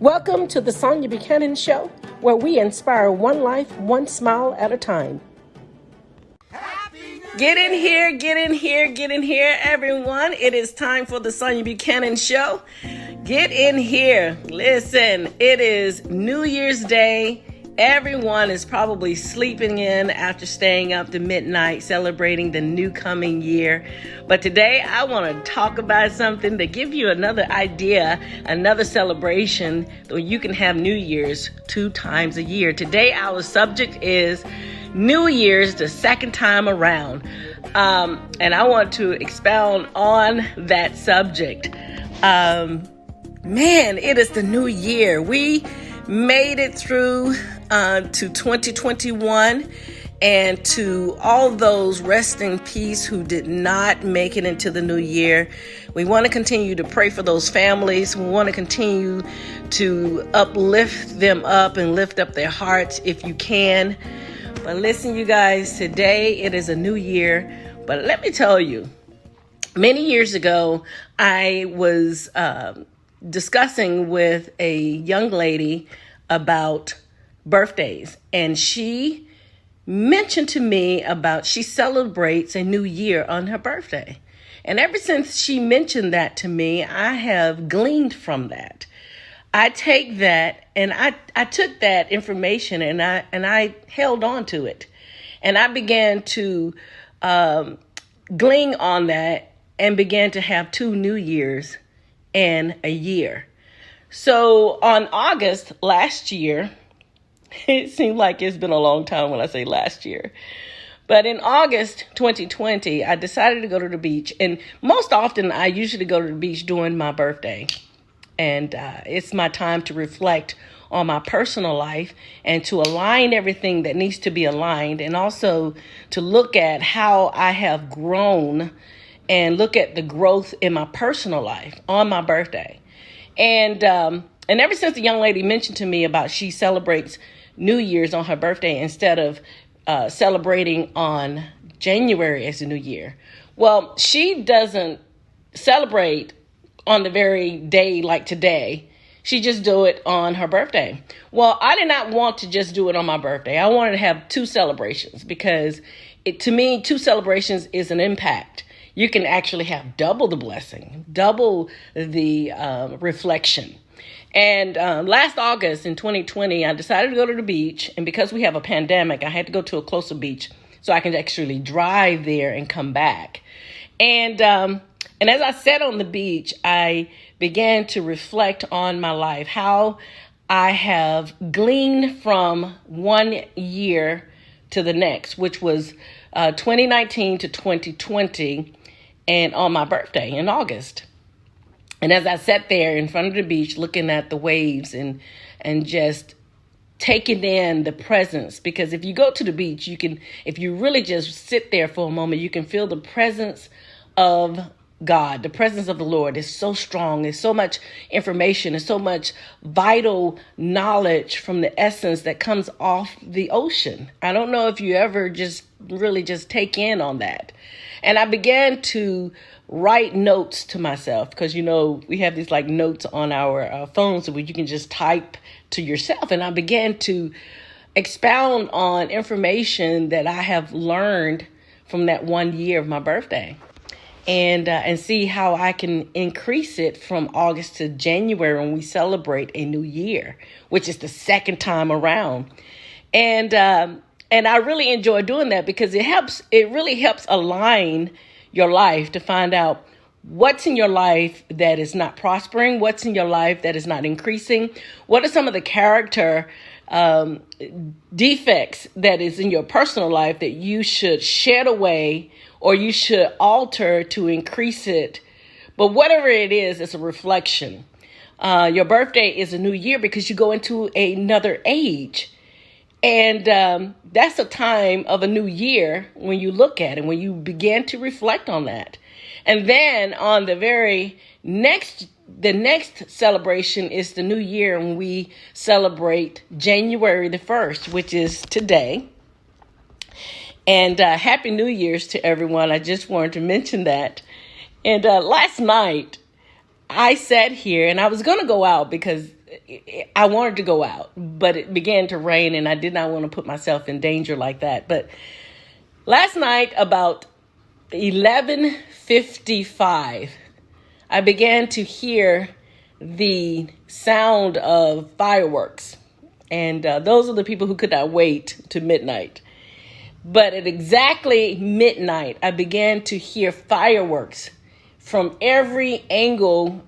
Welcome to the Sonia Buchanan Show, where we inspire one life, one smile at a time. Get in here, everyone. It is time for the Sonia Buchanan Show. Get in here. Listen, it is New Year's Day. Everyone is probably sleeping in after staying up to midnight, celebrating the new coming year. But today I want to talk about something to give you another idea, another celebration, so you can have New Year's 2 times a year. Today our subject is New Year's the second time around. And I want to expound on that subject. It is the new year. We made it through to 2021, and to all those rest in peace who did not make it into the new year. We want to continue to pray for those families. We want to continue to uplift them up and lift up their hearts if you can. But listen, you guys, today it is a new year. But let me tell you, many years ago, I was discussing with a young lady about birthdays, and she mentioned to me about she celebrates a new year on her birthday. And ever since she mentioned that to me, I have gleaned from that. I take that and I took that information and I held on to it, and I began to glean on that and began to have 2 New Years in a year. So on August last year, it seemed like it's been a long time when I say last year, but in August 2020, I decided to go to the beach. And most often I usually go to the beach during my birthday. And it's my time to reflect on my personal life and to align everything that needs to be aligned, and also to look at how I have grown and look at the growth in my personal life on my birthday. And ever since the young lady mentioned to me about she celebrates New Year's on her birthday instead of celebrating on January as a new year. Well, she doesn't celebrate on the very day like today. She just do it on her birthday. Well, I did not want to just do it on my birthday. I wanted to have 2 celebrations because to me, 2 celebrations is an impact. You can actually have double the blessing, double the reflection. And last August in 2020, I decided to go to the beach. And because we have a pandemic, I had to go to a closer beach so I can actually drive there and come back. And as I sat on the beach, I began to reflect on my life, how I have gleaned from one year to the next, which was 2019 to 2020, and on my birthday in August. And as I sat there in front of the beach looking at the waves and just taking in the presence, because if you go to the beach, you can, if you really just sit there for a moment, you can feel the presence of God, the presence of the Lord is so strong. There's so much information and so much vital knowledge from the essence that comes off the ocean. I don't know if you ever just really just take in on that. And I began to write notes to myself because, you know, we have these like notes on our phones where you can just type to yourself. And I began to expound on information that I have learned from that 1 year of my birthday. And see how I can increase it from August to January when we celebrate a new year, which is the second time around. And I really enjoy doing that because it really helps align your life to find out what's in your life that is not prospering, what's in your life that is not increasing, what are some of the character defects that is in your personal life that you should shed away or you should alter to increase it. But whatever it is, it's a reflection. Your birthday is a new year because you go into another age. And that's a time of a new year when you look at it, when you begin to reflect on that. And then on the next celebration is the new year, and we celebrate January the 1st, which is today. And Happy New Year's to everyone. I just wanted to mention that. And last night, I sat here and I was going to go out because I wanted to go out, but it began to rain and I did not want to put myself in danger like that. But last night about 11:55, I began to hear the sound of fireworks. And those are the people who could not wait to midnight. But at exactly midnight, I began to hear fireworks from every angle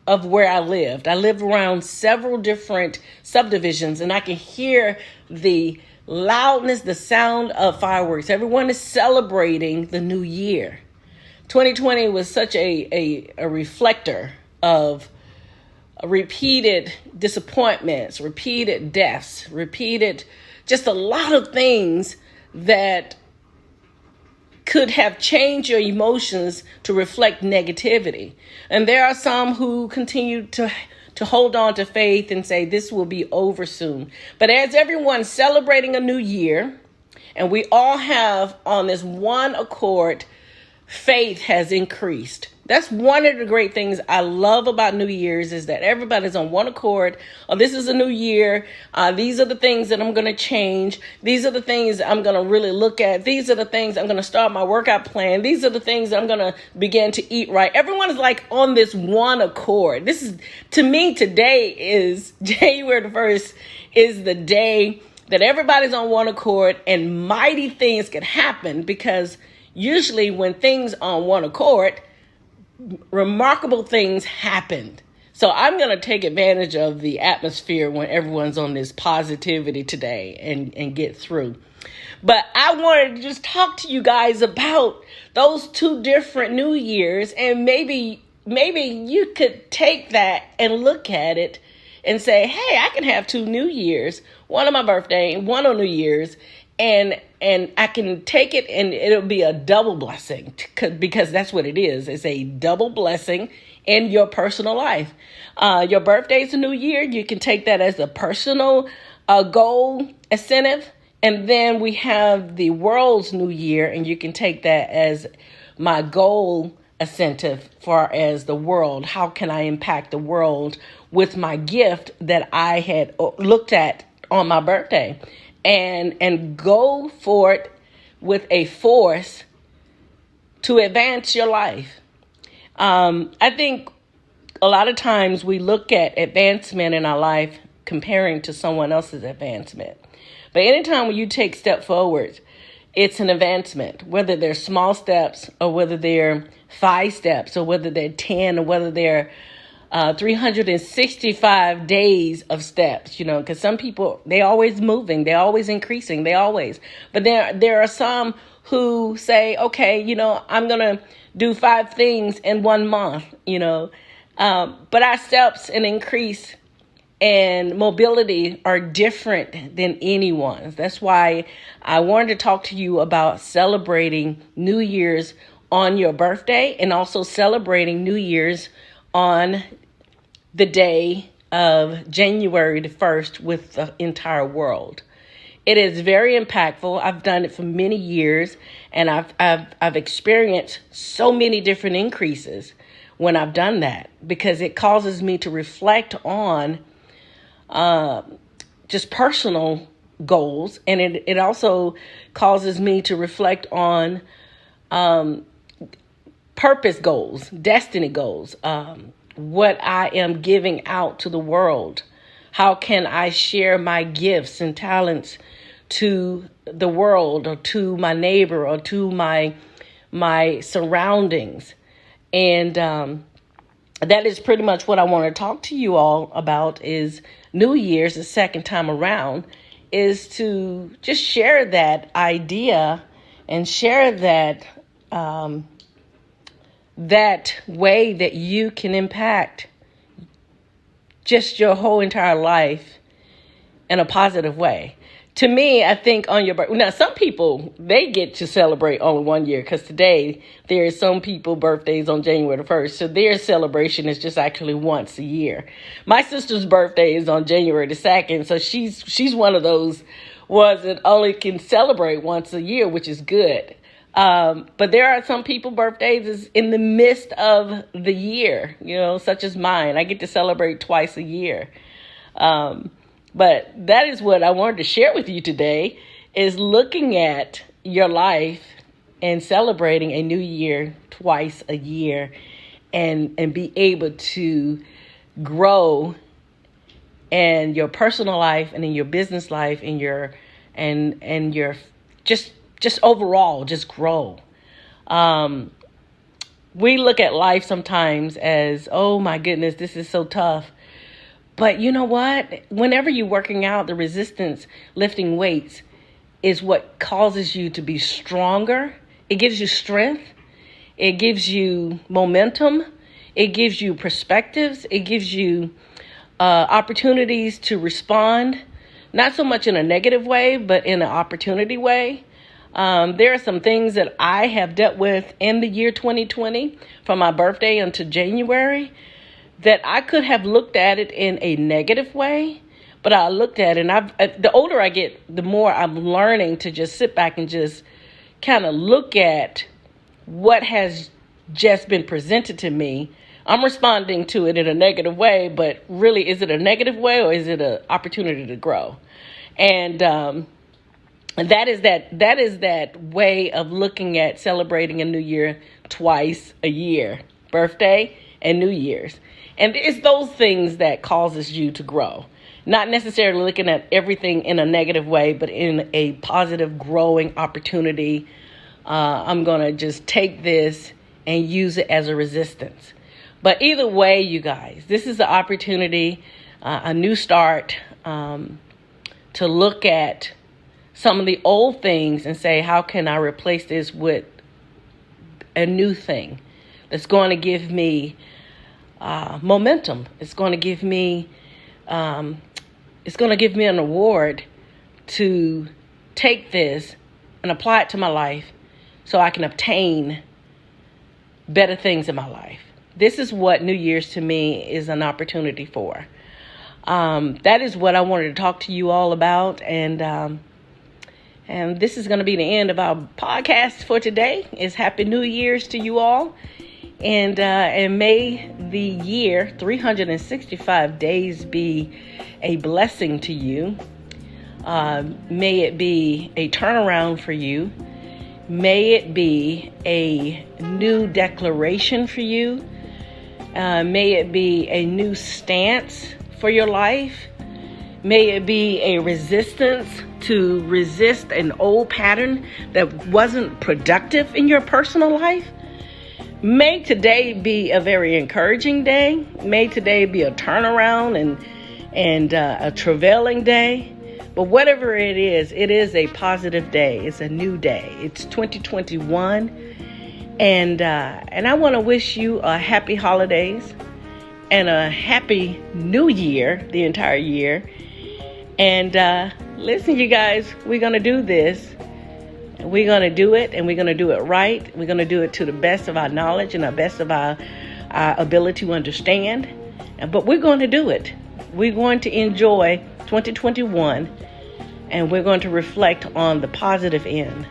of where I lived. I lived around several different subdivisions, and I can hear the loudness, the sound of fireworks. Everyone is celebrating the new year. 2020 was such a reflector of repeated disappointments, repeated deaths, repeated just a lot of things that could have changed your emotions to reflect negativity. And there are some who continue to hold on to faith and say this will be over soon. But as everyone's celebrating a new year, and we all have on this one accord, faith has increased. That's one of the great things I love about New Year's is that everybody's on one accord. Oh, this is a new year. These are the things that I'm going to change. These are the things I'm going to really look at. These are the things I'm going to start my workout plan. These are the things I'm going to begin to eat right. Everyone is like on this one accord. This is, to me, today is January the 1st is the day that everybody's on one accord and mighty things can happen, because usually when things are on one accord, remarkable things happened. So I'm going to take advantage of the atmosphere when everyone's on this positivity today and get through. But I wanted to just talk to you guys about those two different New Years, and maybe you could take that and look at it and say, hey, I can have two New Years, one on my birthday and one on New Year's. And I can take it and it'll be a double blessing, because that's what it is. It's a double blessing in your personal life. Your birthday is a new year. You can take that as a personal goal incentive. And then we have the world's new year, and you can take that as my goal incentive for as the world. How can I impact the world with my gift that I had looked at on my birthday? And go for it with a force to advance your life. I think a lot of times we look at advancement in our life comparing to someone else's advancement. But anytime when you take step forward, it's an advancement, whether they're small steps or whether they're 5 steps or whether they're 10 or whether they're 365 days of steps, because some people, they always moving, they're always increasing, but there are some who say, okay, I'm going to do 5 things in 1 month, but our steps and increase and mobility are different than anyone's. That's why I wanted to talk to you about celebrating New Year's on your birthday and also celebrating New Year's on the day of January the 1st with the entire world. It is very impactful. I've done it for many years, and I've experienced so many different increases when I've done that, because it causes me to reflect on just personal goals, and it also causes me to reflect on purpose goals, destiny goals, what I am giving out to the world. How can I share my gifts and talents to the world or to my neighbor or to my surroundings? And that is pretty much what I want to talk to you all about. Is New Year's, the second time around, is to just share that idea and share that that way that you can impact just your whole entire life in a positive way. To me, I think on your birthday, now some people, they get to celebrate only 1 year, because today there are some people birthdays on January the 1st. So their celebration is just actually once a year. My sister's birthday is on January the 2nd. So she's one of those ones that only can celebrate once a year, which is good. But there are some people birthdays is in the midst of the year, such as mine. I get to celebrate twice a year. But that is what I wanted to share with you today, is looking at your life and celebrating a new year twice a year, and be able to grow in your personal life and in your business life and your just overall just grow. We look at life sometimes as, oh my goodness, this is so tough. But you know what? Whenever you're working out, the resistance, lifting weights is what causes you to be stronger. It gives you strength. It gives you momentum. It gives you perspectives. It gives you opportunities to respond, not so much in a negative way, but in an opportunity way. There are some things that I have dealt with in the year 2020, from my birthday until January, that I could have looked at it in a negative way, but I looked at it, and the older I get, the more I'm learning to just sit back and just kind of look at what has just been presented to me. I'm responding to it in a negative way, but really, is it a negative way or is it an opportunity to grow? And that is that way of looking at celebrating a new year twice a year, birthday and New Year's. And it's those things that causes you to grow. Not necessarily looking at everything in a negative way, but in a positive, growing opportunity. I'm going to just take this and use it as a resistance. But either way, you guys, this is the opportunity, a new start, to look at some of the old things and say, how can I replace this with a new thing that's going to give me momentum? It's going to give me an award to take this and apply it to my life so I can obtain better things in my life. This is what New Year's to me is an opportunity for. That is what I wanted to talk to you all about. And this is going to be the end of our podcast for today. It's Happy New Year's to you all. And may the year, 365 days, be a blessing to you. May it be a turnaround for you. May it be a new declaration for you. May it be a new stance for your life. May it be a resistance to resist an old pattern that wasn't productive in your personal life. May today be a very encouraging day. May today be a turnaround and a travailing day. But whatever it is a positive day. It's a new day. It's 2021. And I want to wish you a happy holidays and a happy new year, the entire year. And listen, you guys, we're going to do this. We're going to do it, and we're going to do it right. We're going to do it to the best of our knowledge and the best of our ability to understand. But we're going to do it. We're going to enjoy 2021, and we're going to reflect on the positive end,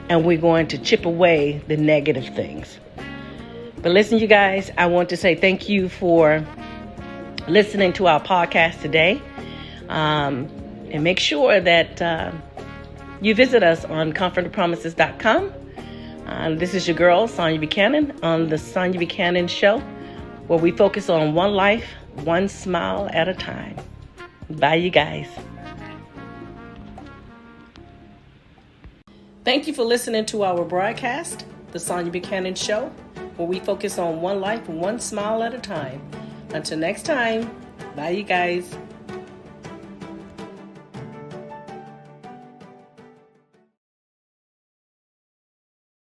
and we're going to chip away the negative things. But listen, you guys, I want to say thank you for listening to our podcast today. And make sure that you visit us on comfortandpromises.com. This is your girl, Sonia Buchanan, on the Sonia Buchanan Show, where we focus on one life, one smile at a time. Bye, you guys. Thank you for listening to our broadcast, the Sonia Buchanan Show, where we focus on one life, one smile at a time. Until next time, bye, you guys.